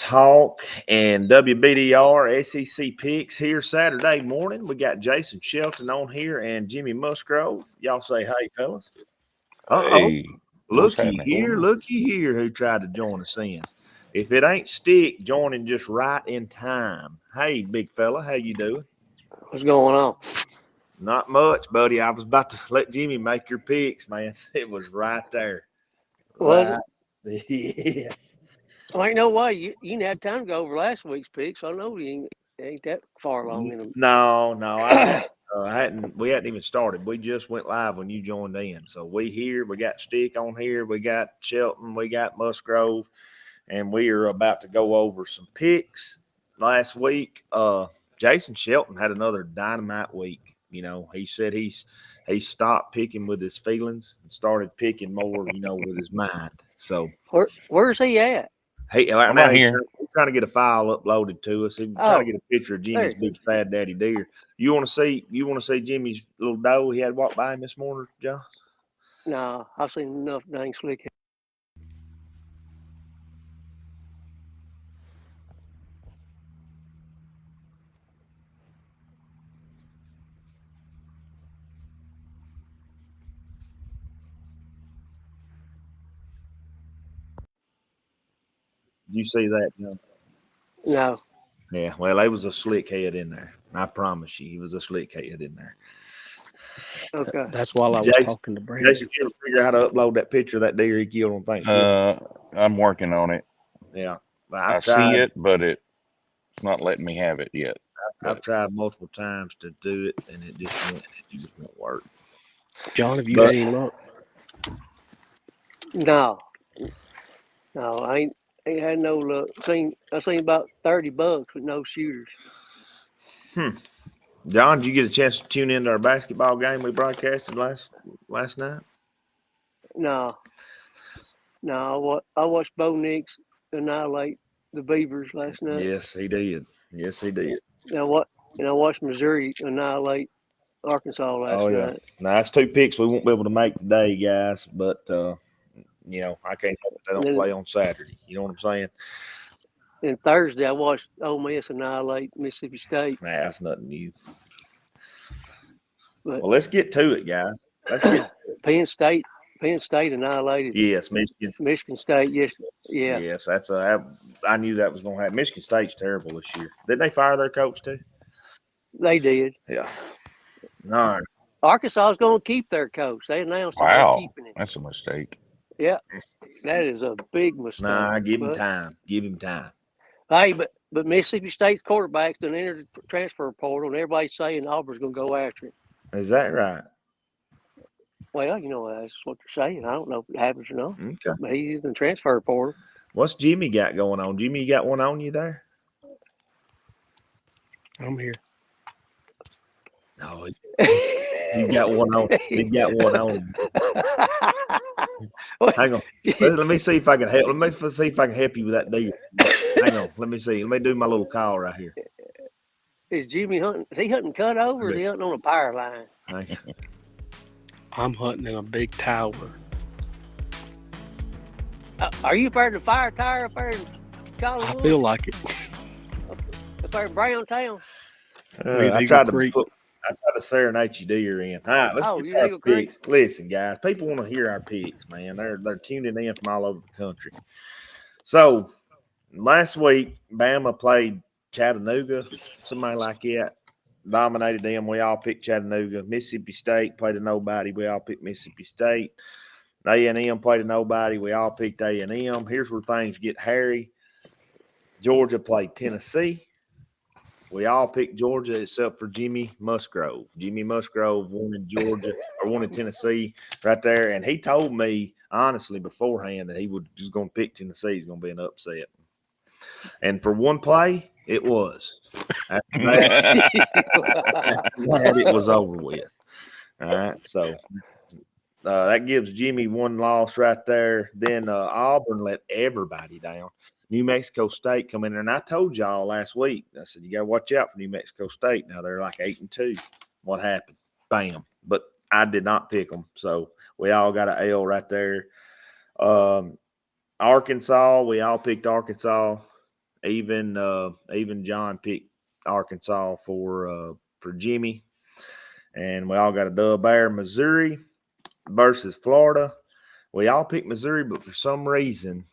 Talk and WBDR SEC picks here Saturday morning. We got Jason Shelton on here and Jimmy Musgrove. Y'all say hey, fellas. Hey, what's happening? Looky here who tried to join us in. If it ain't Stick joining just right in time. Hey, big fella, how you doing? What's going on? Not much, buddy. I was about to let Jimmy make your picks, man. It was right there. Was it? Yes. Well, ain't no way. You didn't have time to go over last week's picks. I know you ain't that far along in them. No, I hadn't. We hadn't even started. We just went live when you joined in. So we here. We got Stick on here. We got Shelton. We got Musgrove, and we are about to go over some picks. Last week, Jason Shelton had another dynamite week. You know, he said he stopped picking with his feelings and started picking more, with his mind. So where's he at? Hey, right now he's trying to get a file uploaded to us. He's trying to get a picture of Jimmy's big fat daddy deer. You want to see Jimmy's little doe he had walked by him this morning, John? No, I've seen enough dang slick. You see that, John? No. Yeah, well, there was a slick head in there. I promise you, he was a slick head in there. Okay. That's while I was talking to Brandon. Jason, you figure out how to upload that picture of that deer he killed on Thanksgiving? I'm working on it. Yeah. I see it, but it's not letting me have it yet. I've tried multiple times to do it, and it just won't work. John, have you had any luck? No, I ain't had no luck. I seen about 30 bucks with no shooters. John, did you get a chance to tune into our basketball game we broadcasted last night? No. I watched Bo Nix annihilate the Beavers last night. Yes, he did. And I watched Missouri annihilate Arkansas last night. Now that's two picks we won't be able to make today, guys. But I can't help it. They don't play on Saturday. You know what I'm saying? And Thursday, I watched Ole Miss annihilate Mississippi State. Nah, that's nothing new. But, well, let's get to it, guys. Let's get Penn State annihilated. Yes, Michigan State. Yes, yeah. Yes, that's I knew that was going to happen. Michigan State's terrible this year. Didn't they fire their coach too? They did. Yeah. All right. Arkansas is going to keep their coach. They announced that they're keeping him. That's a mistake. Yeah, that is a big mistake. Nah, give him time. Hey, but Mississippi State's quarterback's done entered the transfer portal, and everybody's saying Auburn's going to go after him. Is that right? Well, that's what they're saying. I don't know if it happens or not. Okay. But he's in the transfer portal. What's Jimmy got going on? Jimmy, you got one on you there? I'm here. No, he's got one on. He's got one on. Hang on. Let me see if I can help. Let me see if I can help you with that deal. Hang on. Let me see. Let me do my little call right here. Is Jimmy hunting? Is he hunting cut over or is he hunting on a power line? I'm hunting in a big tower. Are you part of the fire tower up there in Collinwood? I feel like it. Up there in Browntown? I tried to serenade you deer in. All right, let's get our picks. Listen, guys, people want to hear our picks, man. They're tuning in from all over the country. So last week, Bama played Chattanooga, somebody like that. Dominated them. We all picked Chattanooga. Mississippi State played a nobody. We all picked Mississippi State. A&M played a nobody. We all picked A&M. Here's where things get hairy. Georgia played Tennessee. We all picked Georgia except for Jimmy Musgrove. Jimmy Musgrove wanted Georgia or wanted Tennessee right there. And he told me, honestly, beforehand that he was just going to pick Tennessee. He's going to be an upset. And for one play, it was. After that, it was over with. All right, so that gives Jimmy one loss right there. Then Auburn let everybody down. New Mexico State come in there, and I told y'all last week, I said, you got to watch out for New Mexico State. Now they're like 8-2. What happened? Bam. But I did not pick them, so we all got an L right there. Arkansas, we all picked Arkansas. Even John picked Arkansas for Jimmy, and we all got a dub there. Missouri versus Florida. We all picked Missouri, but for some reason,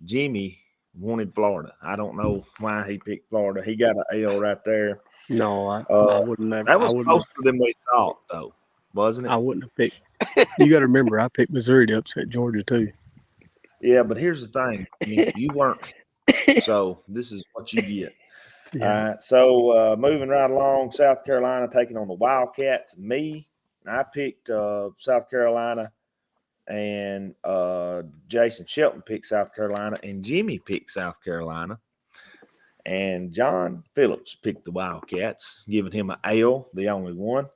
Jimmy wanted Florida. I don't know why he picked Florida. He got an L right there. No, I wouldn't have. That was closer than we thought, though, wasn't it? I wouldn't have picked. You got to remember, I picked Missouri to upset Georgia too. Yeah, but here's the thing: I mean, you weren't, so this is what you get. Yeah. All right, so moving right along, South Carolina taking on the Wildcats. I picked South Carolina, and Jason Shelton picked South Carolina, and Jimmy picked South Carolina, and John Phillips picked the Wildcats, giving him an L, the only one.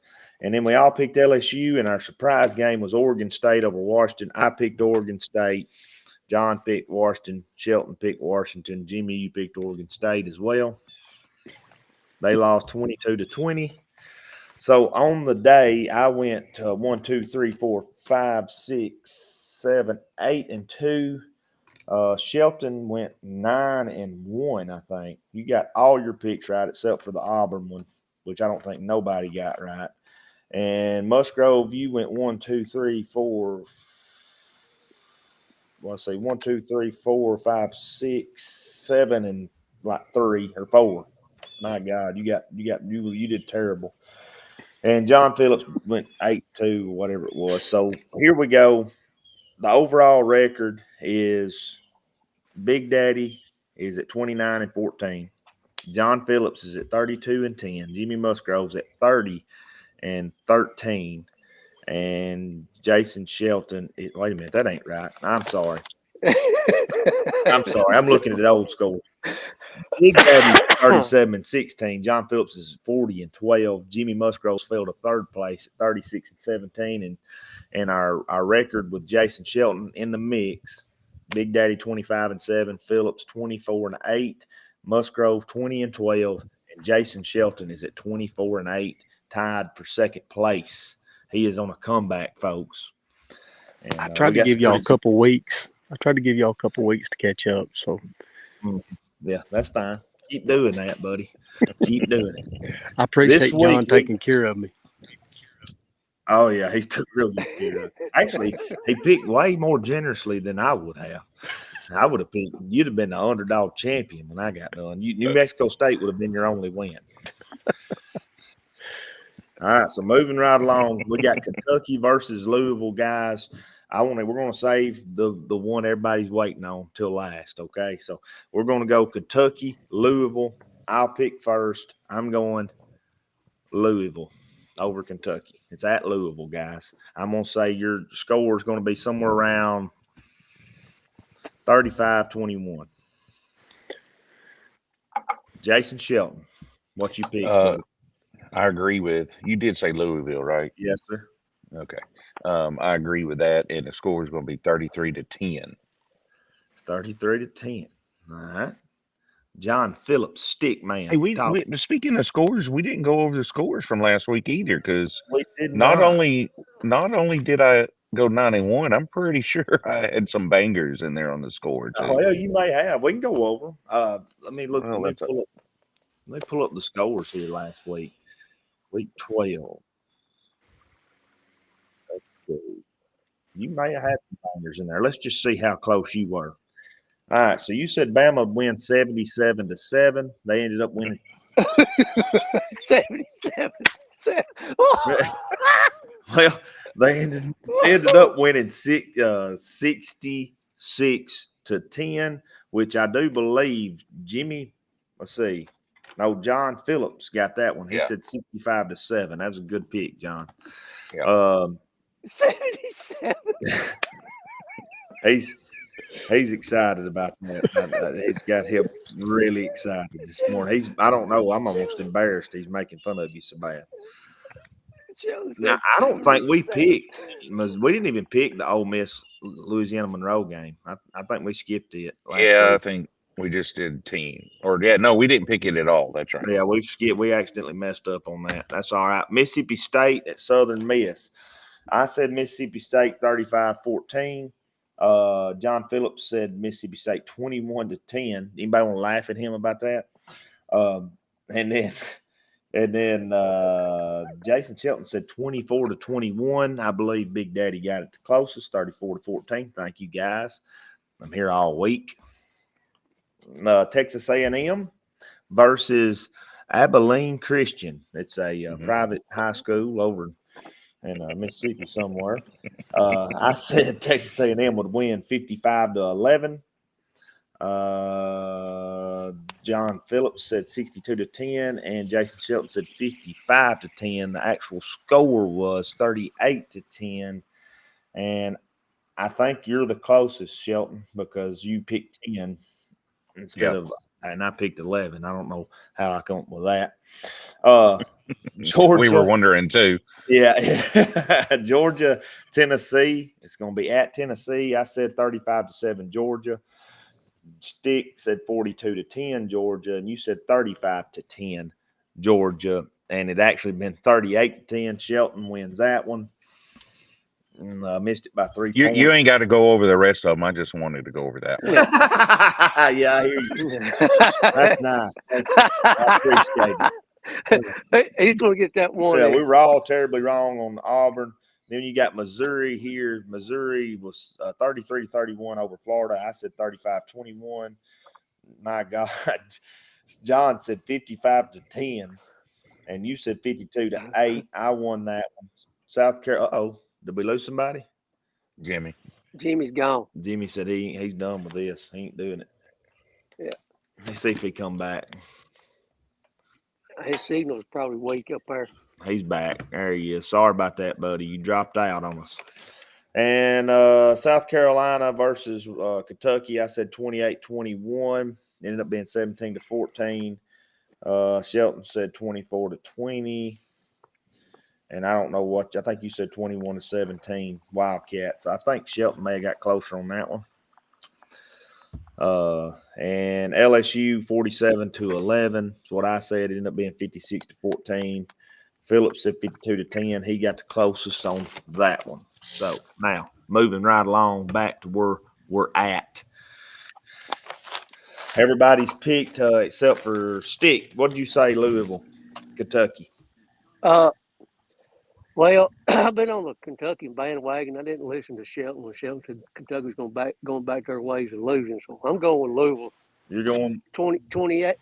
And then we all picked LSU, and our surprise game was Oregon State over Washington. I picked Oregon State. John picked Washington. Shelton picked Washington. Jimmy, you picked Oregon State as well. They lost 22-20. So on the day, I went 1, 2, 3, 4, 5, 6, 7, 8, and 2. Shelton went 9 and 1, I think. You got all your picks right except for the Auburn one, which I don't think nobody got right. And Musgrove, you went 1, 2, 3, 4. Let's see, 1, 2, 3, 4, 5, 6, 7, and like 3 or 4. My God, you did terrible. And John Phillips went 8-2, whatever it was. So here we go. The overall record is Big Daddy is at 29-14. John Phillips is at 32-10. Jimmy Musgrove's at 30-13. And Jason Shelton, wait a minute, that ain't right. I'm sorry. I'm looking at the old score. Big Daddy 37-16. John Phillips is 40-12. Jimmy Musgroves fell to third place at 36-17. And our record with Jason Shelton in the mix, Big Daddy 25-7, Phillips 24-8, Musgrove 20-12, and Jason Shelton is at 24-8, tied for second place. He is on a comeback, folks. And, I tried to give y'all a couple weeks. To catch up. So, yeah, that's fine. Keep doing that, buddy. Keep doing it. I appreciate John taking care of me. Oh yeah, he took real good care of it. Actually, he picked way more generously than I would have. I would have picked. You'd have been the underdog champion when I got done. New Mexico State would have been your only win. All right, so moving right along, we got Kentucky versus Louisville, guys. We're going to save the one everybody's waiting on till last, okay? So we're going to go Kentucky, Louisville. I'll pick first. I'm going Louisville over Kentucky. It's at Louisville, guys. I'm going to say your score is going to be somewhere around 35-21. Jason Shelton, what you pick? I agree with you. Did say Louisville, right? Yes, sir. Okay. I agree with that, and the score is going to be 33-10. 33-10. All right. John Phillips, stick man. Hey, speaking of scores, we didn't go over the scores from last week either, because not only did I go 9-1, I'm pretty sure I had some bangers in there on the score too. Oh, well, you may have. We can go over. Let me look. Let me pull up the scores here last week. Week 12. Let's see. You may have had some bangers in there. Let's just see how close you were. All right, so you said Bama would win 77-7. They ended up winning 77. Well, they ended up winning 66-10, which I do believe Jimmy. Let's see. No, John Phillips got that one. He said 65-7. That was a good pick, John. Yeah. 77. He's excited about that. It's got him really excited this morning. I don't know. I'm almost embarrassed. He's making fun of you so bad. Now, I don't think we picked. We didn't even pick the Ole Miss Louisiana Monroe game. I think we skipped it. I think we just did team. We didn't pick it at all. That's right. Yeah, we skipped. We accidentally messed up on that. That's all right. Mississippi State at Southern Miss. I said Mississippi State 35-14. John Phillips said Mississippi State 21-10. Anybody want to laugh at him about that? And then Jason Shelton said 24-21. I believe Big Daddy got it the closest, 34-14. Thank you, guys. I'm here all week. Texas A&M versus Abilene Christian. It's a private high school over in Mississippi somewhere. I said Texas A&M would win 55-11. John Phillips said 62-10, and Jason Shelton said 55-10. The actual score was 38-10, and I think you're the closest, Shelton, because you picked 10 instead of, and I picked 11. I don't know how I come up with that. Georgia, we were wondering too. Yeah, Georgia, Tennessee. It's going to be at Tennessee. I said 35-7 Georgia. Stick said 42-10 Georgia, and you said 35-10 Georgia, and it actually been 38-10. Shelton wins that one. And missed it by 3 points. You ain't got to go over the rest of them. I just wanted to go over that one. Yeah, I hear you. That's nice. I appreciate it. He's going to get that one. Yeah, we were all terribly wrong on Auburn. Then you got Missouri here. Missouri was 33-31 over Florida. I said 35-21. My God. John said 55-10. And you said 52-8. I won that one. South Carolina. Uh-oh. Did we lose somebody? Jimmy's gone. Jimmy said he's done with this. He ain't doing it. Yeah. Let's see if he come back. His signal's probably weak up there. He's back. There he is. Sorry about that, buddy. You dropped out on us. And South Carolina versus Kentucky, I said 28-21. Ended up being 17-14. Shelton said 24-20. And I don't know what – I think you said 21-17 Wildcats. I think Shelton may have got closer on that one. And LSU 47-11 is what I said. It ended up being 56-14. Phillips said 52-10. He got the closest on that one. So now moving right along back to where we're at. Everybody's picked except for Stick. What did you say, Louisville, Kentucky? Well, I've been on the Kentucky bandwagon. I didn't listen to Shelton when Shelton said Kentucky's going back their ways and losing. So I'm going with Louisville. You're going 28.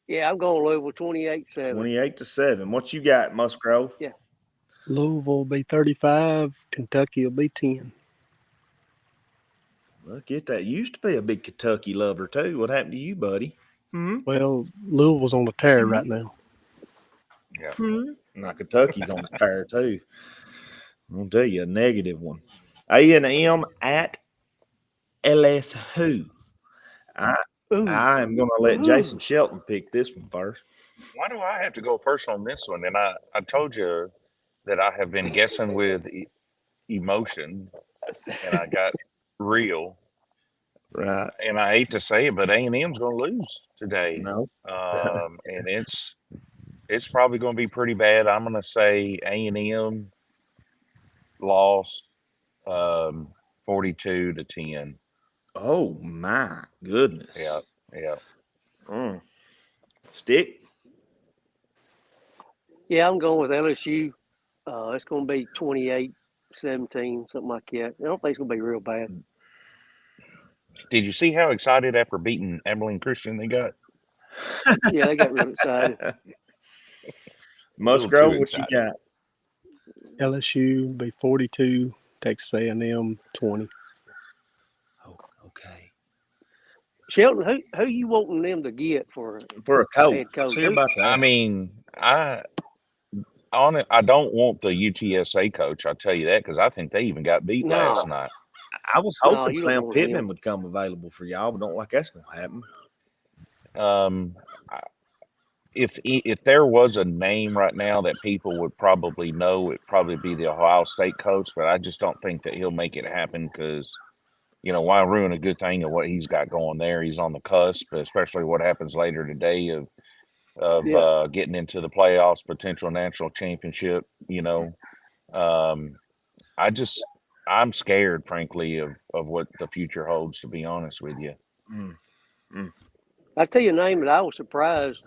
Yeah, I'm going Louisville 28-7. 28-7. What you got, Musgrove? Yeah. Louisville will be 35. Kentucky will be 10. Look at that. You used to be a big Kentucky lover, too. What happened to you, buddy? Well, Louisville's on the tear right now. Yeah. Now, Kentucky's on the tear, too. I'll tell you a negative one. A&M at LSU. I am going to let Jason Shelton pick this one first. Why do I have to go first on this one? And I told you that I have been guessing with emotion, and I got real. Right. And I hate to say it, but A&M's going to lose today. No. And it's probably going to be pretty bad. I'm going to say A&M lost 42-10. Oh, my goodness. Yeah. Stick? Yeah, I'm going with LSU. It's going to be 28-17, something like that. I don't think it's going to be real bad. Did you see how excited after beating Abilene Christian they got? Yeah, they got real excited. Musgrove, what you got? LSU will be 42. Texas A&M 20. Oh, okay. Shelton, who you wanting them to get for a coach? Head coach? See about that. I mean, I don't want the UTSA coach. I'll tell you that because I think they even got beat last night. I was hoping Sam Pittman would come available for y'all, but don't like that's going to happen. If there was a name right now that people would probably know, it'd probably be the Ohio State coach, but I just don't think that he'll make it happen because, why ruin a good thing of what he's got going there? He's on the cusp, especially what happens later today of getting into the playoffs, potential national championship. I'm scared, frankly, of what the future holds, to be honest with you. I tell you a name that I was surprised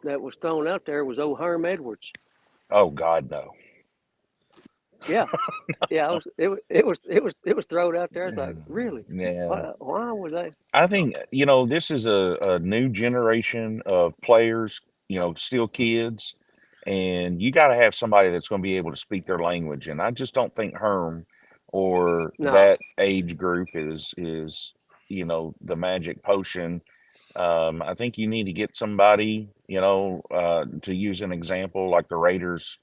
that was thrown out there was old Herm Edwards. Oh God, no. Yeah. Yeah, it was thrown out there. I thought, really? Yeah. Why was that? I think, this is a new generation of players, still kids, and you got to have somebody that's going to be able to speak their language. And I just don't think Herm or No. that age group is the magic potion. I think you need to get somebody, to use an example, like the Raiders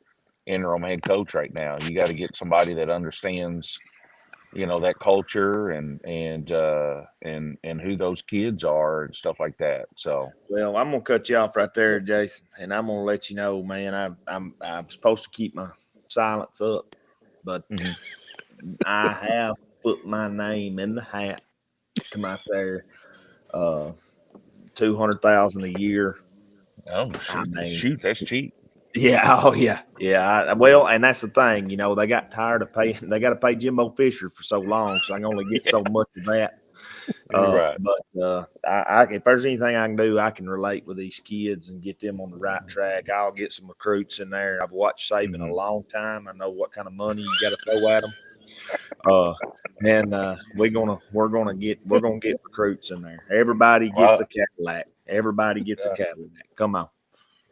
interim head coach right now. You got to get somebody that understands, that culture and who those kids are and stuff like that. So, well, I'm gonna cut you off right there, Jason, and I'm gonna let you know, man. I'm supposed to keep my silence up, but I have put my name in the hat to come out there. 200,000 a year. Oh shoot, that's cheap. Yeah, oh yeah. Well, and that's the thing, they got tired of paying. They got to pay Jimbo Fisher for so long, so I can only get so much of that. Right. But I if there's anything I can do, I can relate with these kids and get them on the right track. I'll get some recruits in there. I've watched Saban a long time. I know what kind of money you got to throw at them. And we're gonna get recruits in there. Everybody gets a Cadillac. Everybody gets a Cadillac. Come on.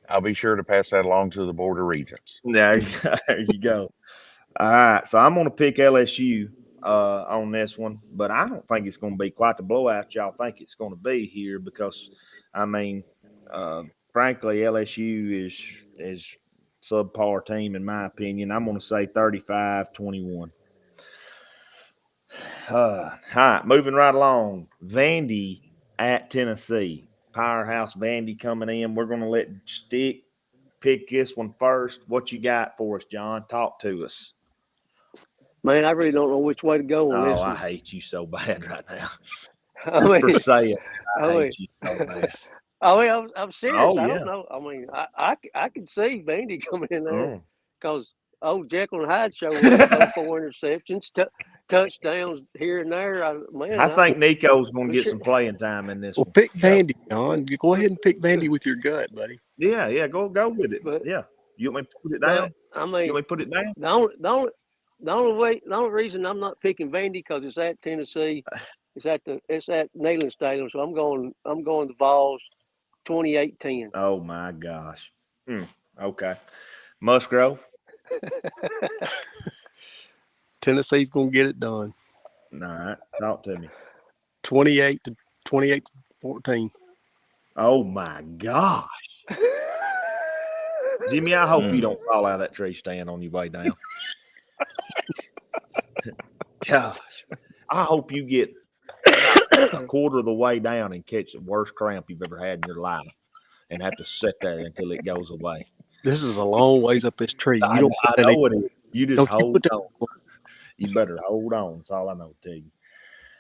I'll be sure to pass that along to the Board of Regents. There you go. All right, so I'm going to pick LSU on this one, but I don't think it's going to be quite the blowout y'all think it's going to be here because, frankly, LSU is subpar team in my opinion. I'm going to say 35-21. All right, moving right along. Vandy at Tennessee. Powerhouse Vandy coming in. We're going to let Stick pick this one first. What you got for us, John? Talk to us. Man, I really don't know which way to go on this. Oh, I hate you so bad right now. Just for saying, I hate you so bad. I'm serious. I don't know. I mean, I can see Vandy coming in there because Jekyll and Hyde show 4 interceptions, touchdowns here and there. I think Nico's going to get some playing time in this. Well, pick Vandy, John. Go ahead and pick Vandy with your gut, buddy. Yeah, go with it. But, yeah, you want me to put it down? I mean, you want me to put it down? The only reason I'm not picking Vandy because it's at Tennessee. It's at Neyland Stadium, so I'm going the Vols 28-10. Oh my gosh. Okay. Musgrove. Tennessee's gonna get it done. All right, talk to me. 28-14. Oh my gosh. Jimmy, I hope you don't fall out of that tree stand on your way down. Gosh, I hope you get a quarter of the way down and catch the worst cramp you've ever had in your life and have to sit there until it goes away. This is a long ways up this tree. I know it is. You just hold on. You better hold on. That's all I know to tell you.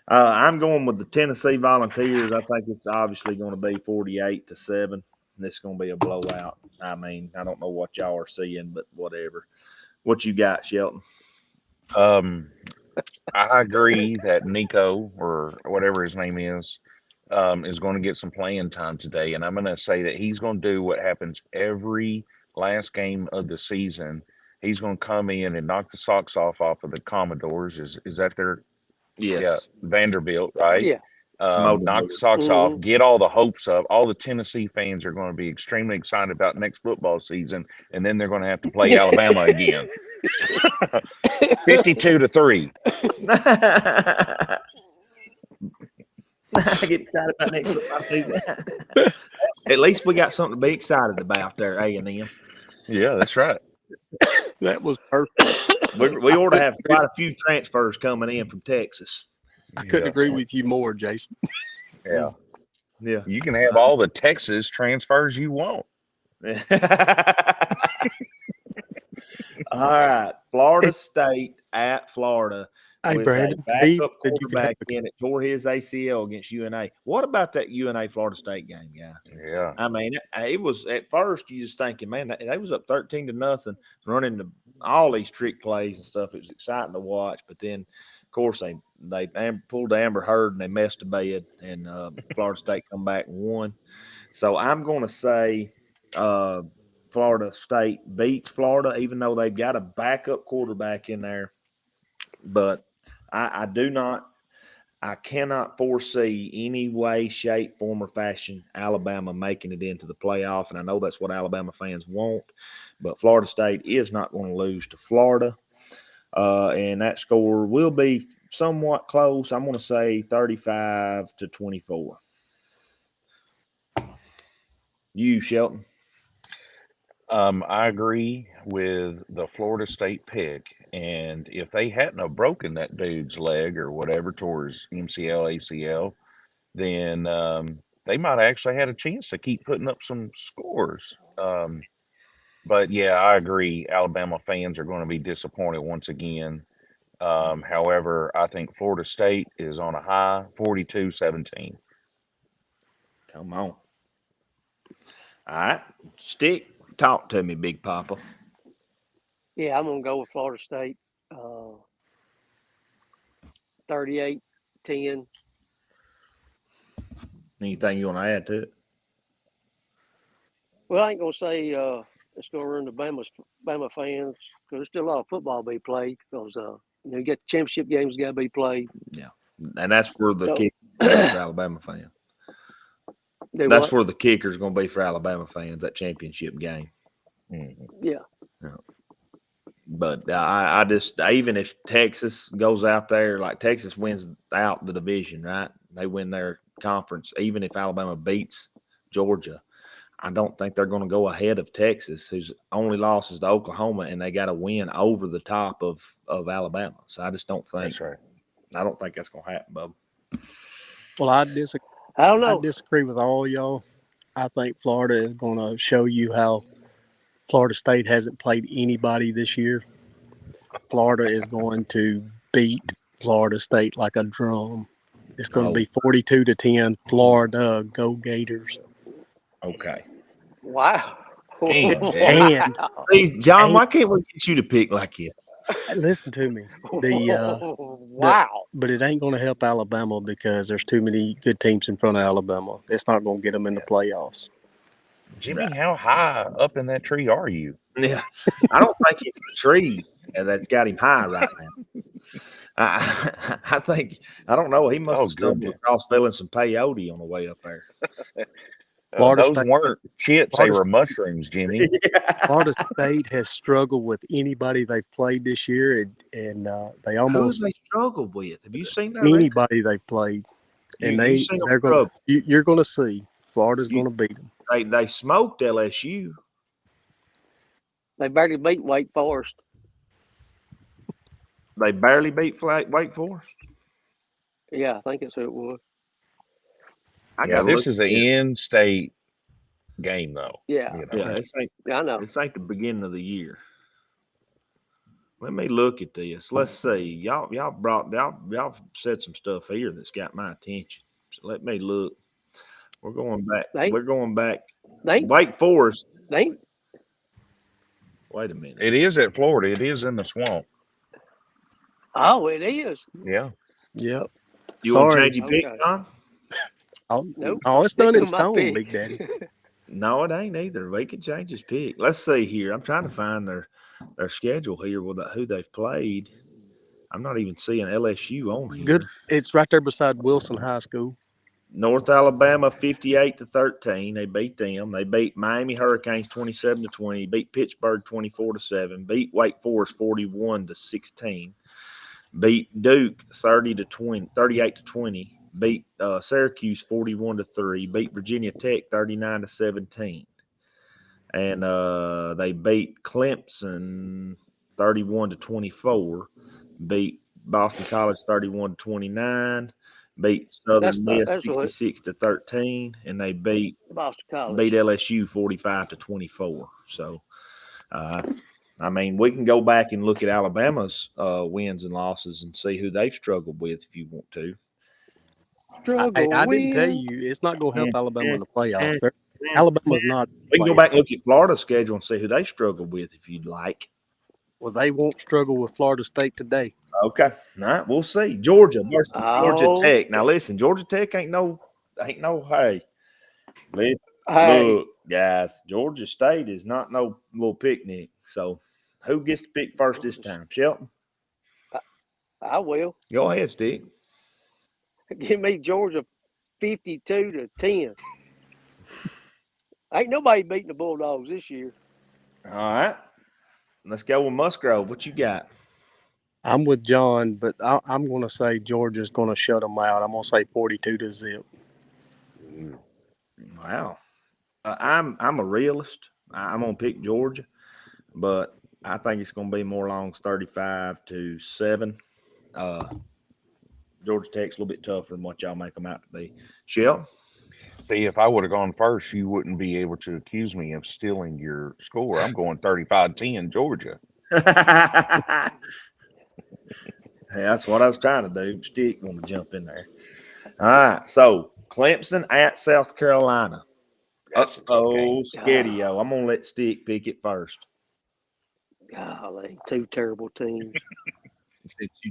I'm going with the Tennessee Volunteers. I think it's obviously going to be 48-7. This is going to be a blowout. I mean, I don't know what y'all are seeing, but whatever. What you got, Shelton? I agree that Nico, or whatever his name is going to get some playing time today. And I'm going to say that he's going to do what happens every last game of the season. He's going to come in and knock the socks off of the Commodores. Is that their – Yes. Yeah, Vanderbilt, right? Yeah. Knock the socks off, get all the hopes up. All the Tennessee fans are going to be extremely excited about next football season, and then they're going to have to play Alabama again. 52-3. I get excited about next football season. At least we got something to be excited about there, A&M. Yeah, that's right. That was perfect. We ought to have quite a few transfers coming in from Texas. I couldn't agree with you more, Jason. Yeah. Yeah. You can have all the Texas transfers you want. All right. Florida State at Florida. Hey, with Brandon, a backup quarterback in it tore his ACL against UNA. What about that UNA Florida State game, guy? Yeah. I mean, it was at first you just thinking, man, they was up 13-0 running the all these trick plays and stuff. It was exciting to watch. But then, of course, they pulled the Amber Heard and they messed the bed, and Florida State come back and won. So I'm going to say Florida State beats Florida, even though they've got a backup quarterback in there. But I cannot foresee any way, shape, form, or fashion Alabama making it into the playoff. And I know that's what Alabama fans want. But Florida State is not going to lose to Florida. And that score will be somewhat close. I'm going to say 35-24. You, Shelton? I agree with the Florida State pick. And if they hadn't have broken that dude's leg or whatever towards MCL, ACL, then they might have actually had a chance to keep putting up some scores. But, yeah, I agree. Alabama fans are going to be disappointed once again. However, I think Florida State is on a high, 42-17. Come on. All right. Stick. Talk to me, Big Papa. Yeah, I'm going to go with Florida State. 38-10. Anything you want to add to it? Well, I ain't going to say it's going to ruin the Bama fans, because there's still a lot of football to be played, because you get the championship games got to be played. Yeah, and that's where the kicker is for Alabama fans. That's where the kicker is going to be for Alabama fans, that championship game. Mm-hmm. Yeah. But I just, even if Texas goes out there, like Texas wins out the division, right? They win their conference. Even if Alabama beats Georgia, I don't think they're going to go ahead of Texas, whose only loss is to Oklahoma, and they got to win over the top of Alabama. So I just don't think. That's right. I don't think that's going to happen, Bub. Well, I disagree. I don't know. I disagree with all y'all. I think Florida is going to show you how Florida State hasn't played anybody this year. Florida is going to beat Florida State like a drum. It's going to be 42-10. Florida, go Gators. Okay. Wow. And see, John, why can't we get you to pick like this? Listen to me. Wow. But it ain't going to help Alabama because there's too many good teams in front of Alabama. It's not going to get them in the playoffs. Jimmy, how high up in that tree are you? Yeah, I don't think it's the tree that's got him high right now. I think, I don't know. He must have stumbled across feeling some peyote on the way up there. Those weren't chips; they were mushrooms, Jimmy. Florida State has struggled with anybody they've played this year, and they almost. Who they struggled with? Have you seen that? Anybody they've played, and they're going. You're going to see Florida's going to beat them. They smoked LSU. They barely beat Wake Forest. They barely beat Wake Forest? Yeah, I think that's who it was. This is an in-state game, though. Yeah. You know? Yeah, I know. It's like the beginning of the year. Let me look at this. Let's see. Y'all said some stuff here that's got my attention. So let me look. We're going back. Wake Forest. Wait a minute. It is at Florida. It is in the swamp. Oh, it is. Yeah. Yep. You want to change your pick, John? Nope. Oh, it's done in stone, Big Daddy. No, it ain't either. We can change his pick. Let's see here. I'm trying to find their schedule here with who they've played. I'm not even seeing LSU on here. Good. It's right there beside Wilson High School. North Alabama 58-13. They beat them. They beat Miami Hurricanes 27-20. Beat Pittsburgh 24-7. Beat Wake Forest 41-16. Beat Duke 38-20. Beat Syracuse 41-3. Beat Virginia Tech 39-17. And they beat Clemson 31-24. Beat Boston College 31-29. Beat Southern Miss 66-13, and they beat LSU 45-24. So, I mean, we can go back and look at Alabama's wins and losses and see who they've struggled with if you want to. I didn't tell you it's not going to help Alabama in the playoffs. Alabama's not. We can go back and look at Florida's schedule and see who they struggled with if you'd like. Well, they won't struggle with Florida State today. Okay. All right. We'll see. Georgia versus Georgia Tech. Now, listen, Georgia Tech ain't no hey. Listen, look, guys, Georgia State is not no little picnic. So, who gets to pick first this time? Shelton? I will. Go ahead, Stick. Give me Georgia 52-10. Ain't nobody beating the Bulldogs this year. All right. Let's go with Musgrove. What you got? I'm with John, but I'm going to say Georgia's going to shut them out. I'm going to say 42-0. Wow. I'm a realist. I'm going to pick Georgia, but I think it's going to be more along 35-7. Georgia Tech's a little bit tougher than what y'all make them out to be. Shell? See, if I would have gone first, you wouldn't be able to accuse me of stealing your score. I'm going 35-10 Georgia. Hey, that's what I was trying to do. Stick want to jump in there. All right. So Clemson at South Carolina. Scadio. I'm gonna let Stick pick it first. Golly, two terrible teams.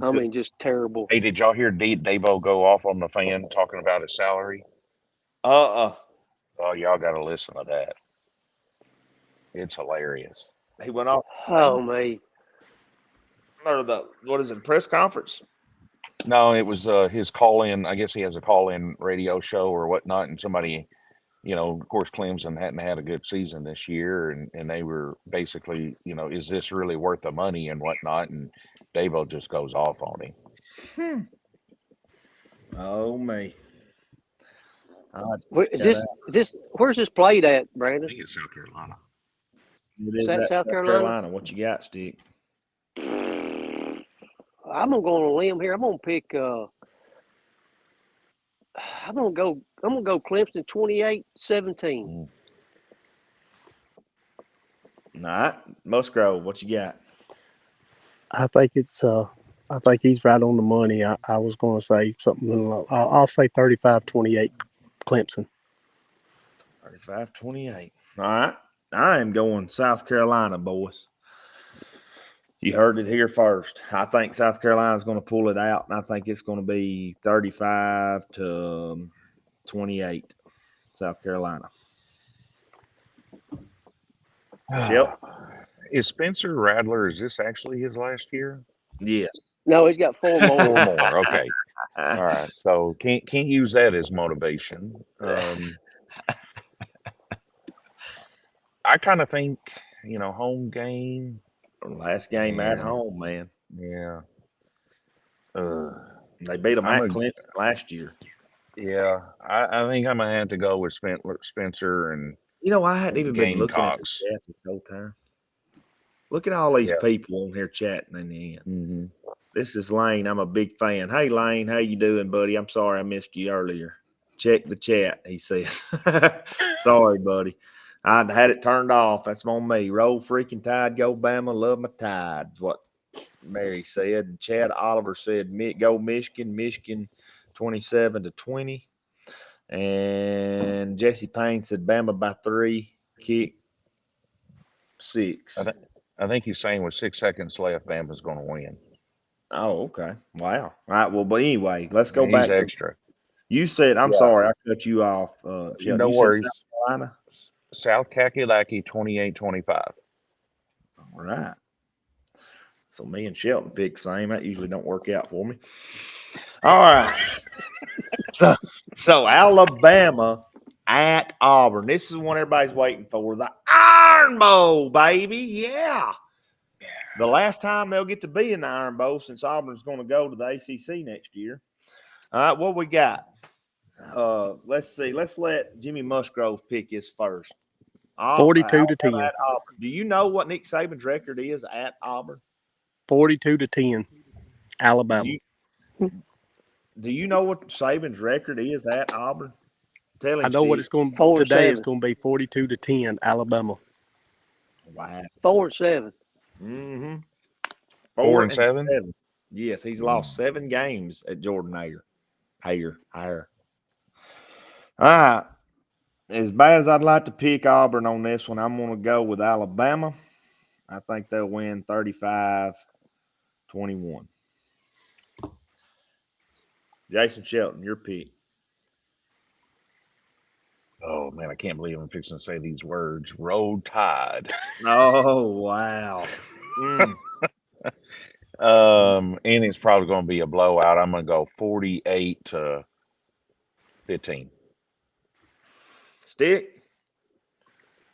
I mean, just terrible. Hey, did y'all hear Dabo go off on the fan talking about his salary? Oh, y'all got to listen to that. It's hilarious. He went off. Oh, man. Or what is it, press conference? No, it was his call-in. I guess he has a call-in radio show or whatnot, and somebody, of course, Clemson hadn't had a good season this year, and they were basically, is this really worth the money and whatnot? And Dabo just goes off on him. Oh, me. Where's this played at, Brandon? I think it's South Carolina. Is that South Carolina? What you got, Stick? I'm gonna go on a limb here. I'm gonna pick. I'm gonna go Clemson 28-17. All right, Musgrove. What you got? I think it's. I think he's right on the money. I was going to say something. I'll say 35-28. Clemson. 35-28. All right. I am going South Carolina, boys. You heard it here first. I think South Carolina is going to pull it out, and I think it's going to be 35-28. South Carolina. Yep. Is Spencer Rattler, is this actually his last year? Yes. No, he's got 4 more. 4 more. Okay. All right. So can't use that as motivation. I kind of think, home game. Last game at home, man. Yeah. They beat them at Clemson last year. Yeah. I think I'm going to have to go with Spencer and I hadn't even been looking at the chat this whole time. Look at all these people on here chatting in the end. Mm-hmm. This is Lane. I'm a big fan. Hey, Lane, how you doing, buddy? I'm sorry I missed you earlier. Check the chat, he says. Sorry, buddy. I had it turned off. That's on me. Roll freaking Tide, go Bama, love my Tide. What Mary said. And Chad Oliver said, go Michigan 27-20. And Jesse Payne said, Bama by 3, kick 6. I think he's saying with 6 seconds left, Bama's going to win. Oh, okay. Wow. All right. Well, but anyway, let's go back to extra. You said, I'm sorry, I cut you off. No worries. South Carolina? South Kakalaki 28-25. All right. So me and Shelton pick same. That usually don't work out for me. All right. so Alabama at Auburn. This is one everybody's waiting for. The Iron Bowl, baby. Yeah. The last time they'll get to be in the Iron Bowl since Auburn's going to go to the ACC next year. All right, what we got? Let's see. Let's let Jimmy Musgrove pick his first. 42-10. Do you know what Nick Saban's record is at Auburn? 42-10. Alabama. Do you know what Saban's record is at Auburn? Tell him. I know what it's going to be today. It's going to be 42-10. Alabama. Wow. 4-7. Mm-hmm. 4-7. Yes, he's lost 7 games at Jordan Hare. All right. As bad as I'd like to pick Auburn on this one, I'm going to go with Alabama. I think they'll win 35-21. Jason Shelton, your pick. Oh man, I can't believe I'm fixing to say these words. Roll Tide. Oh wow. And it's probably going to be a blowout. I'm going to go 48-15. Stick.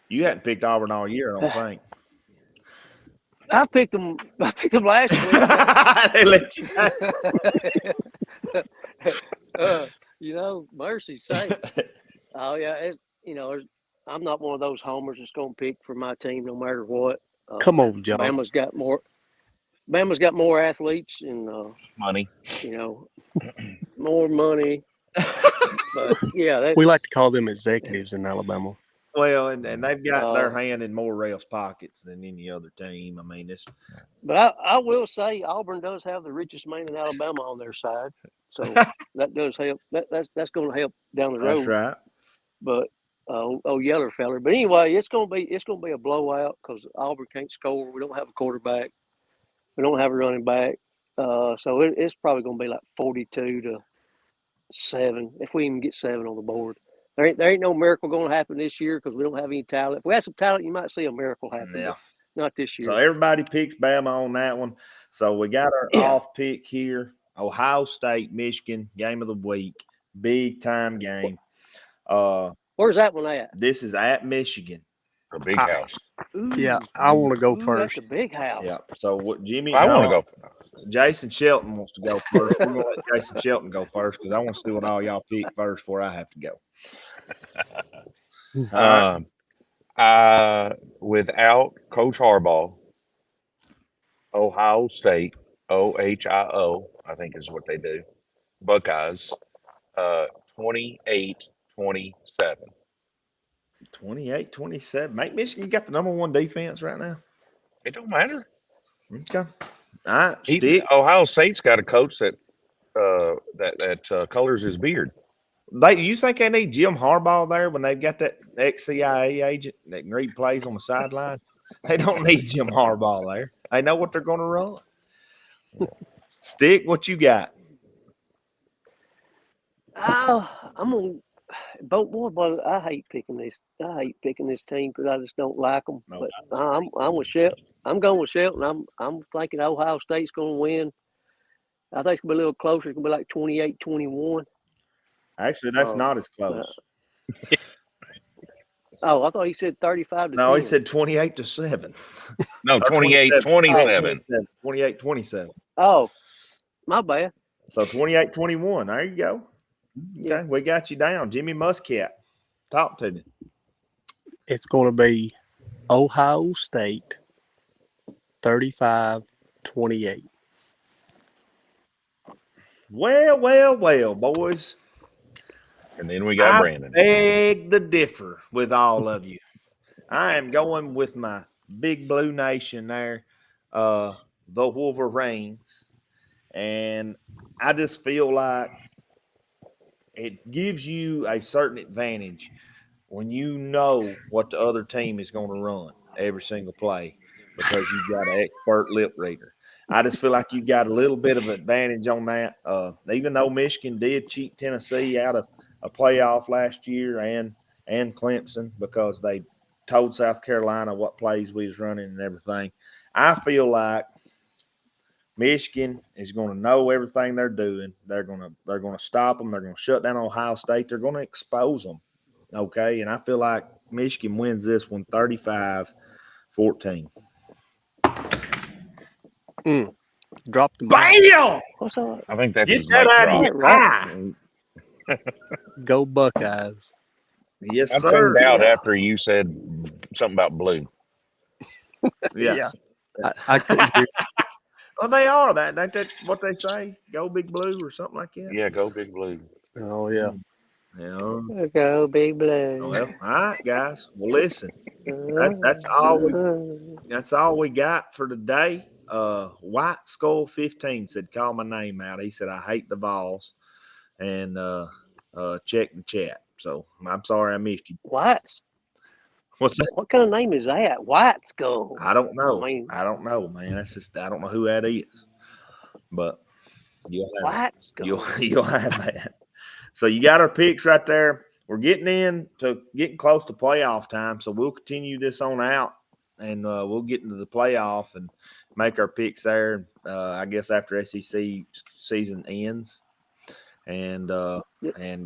You hadn't picked Auburn all year, I don't think. I picked them last week. They let you down. Mercy's sake. Oh yeah, I'm not one of those homers that's going to pick for my team no matter what. Come on, John. Bama's got more athletes and money. More money. But yeah, we like to call them executives in Alabama. Well, and they've got their hand in more refs' pockets than any other team. I mean, it's. But I will say Auburn does have the richest man in Alabama on their side, so that does help. That's going to help down the road. That's right. But Yeller feller. But anyway, it's going to be a blowout because Auburn can't score. We don't have a quarterback. We don't have a running back. So it's probably going to be like 42-7 if we even get 7 on the board. There ain't no miracle going to happen this year because we don't have any talent. If we had some talent, you might see a miracle happen. Yeah. Not this year. So everybody picks Bama on that one. So we got our off pick here. Ohio State, Michigan, game of the week. Big time game. Where's that one at? This is at Michigan. A big house. Ooh, yeah, I want to go first. That's a big house. Yeah. So what Jimmy? I want to go. Jason Shelton wants to go first. We're going to let Jason Shelton go first because I want to see what all y'all pick first before I have to go. Without Coach Harbaugh, Ohio State, OHIO, I think is what they do. Buckeyes, 28-27. 28-27. Make Michigan got the number 1 defense right now. It don't matter. Okay. All right. Ohio State's got a coach that colors his beard. You think they need Jim Harbaugh there when they've got that ex-CIA agent that can read plays on the sideline? They don't need Jim Harbaugh there. They know what they're going to run. Stick, what you got? I'm on both more, but I hate picking this. I hate picking this team because I just don't like them. No, but I'm with Shelton. I'm going with Shelton. I'm thinking Ohio State's going to win. I think it's going to be a little closer. It's going to be like 28-21. Actually, that's not as close. I thought he said 35-10. No, he said 28-7. No, 28-27. 28-27. Oh, my bad. So 28-21. There you go. Okay, we got you down. Jimmy Muscat, talk to me. It's going to be Ohio State 35-28. Well, boys. And then we got Brandon. I beg to differ with all of you. I am going with my Big Blue Nation there, the Wolverines. And I just feel like it gives you a certain advantage when you know what the other team is going to run every single play because you've got an expert lip reader. I just feel like you got a little bit of advantage on that. Even though Michigan did cheat Tennessee out of a playoff last year and Clemson because they told South Carolina what plays we was running and everything. I feel like Michigan is going to know everything they're doing. They're going to stop them. They're going to shut down Ohio State. They're going to expose them. Okay, and I feel like Michigan wins this one 35-14. Drop the Bam! I think that's get that out of here. Go Buckeyes. Yes, I sir. tuned out after you said something about blue. Yeah. I couldn't hear. Well, they are that. That's what they say. Go Big Blue or something like that. Yeah, go Big Blue. Oh yeah. Go Big Blue. Well, all right, guys. Well, listen. That's all we got for today. White Skull 15 said, "Call my name out." He said, "I hate the Vols," and check the chat. So I'm sorry I missed you. What? What's that? What kind of name is that? White Skull. I don't know. I mean, I don't know, man. That's just I don't know who that is. But you'll have White Skull. you'll have that. So you got our picks right there. We're getting close to playoff time, so we'll continue this on out, and we'll get into the playoff and make our picks there. I guess after SEC season ends, and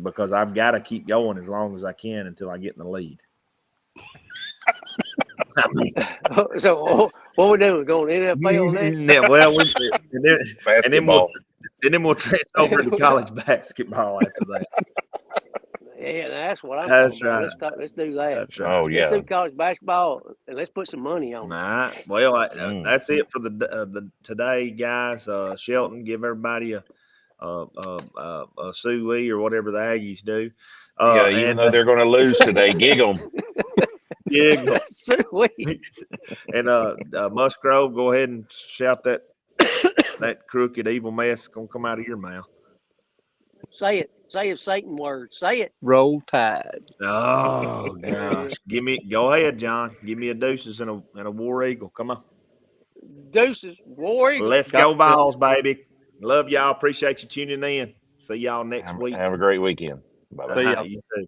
because I've got to keep going as long as I can until I get in the lead. So what we doing? Going to NFL next? Yeah, well, and then we'll transfer over to college basketball after that. Yeah, that's what I'm That's talking right. about. Let's do that. That's right. Oh yeah. Let's do college basketball and let's put some money on it. All right. Well, that's it for the today, guys. Shelton, give everybody a suey or whatever the Aggies do. Even though they're going to lose today, gig them. Giggle. Sweet. And Musgrove, go ahead and shout that crooked evil mess gonna come out of your mouth. Say it. Say a Satan word. Say it. Roll Tide. Oh gosh. Go ahead, John. Give me a deuces and a War Eagle. Come on. Deuces. War Eagle. Let's go Vols, baby. Love y'all. Appreciate you tuning in. See y'all next week. Have a great weekend. Bye-bye. You too.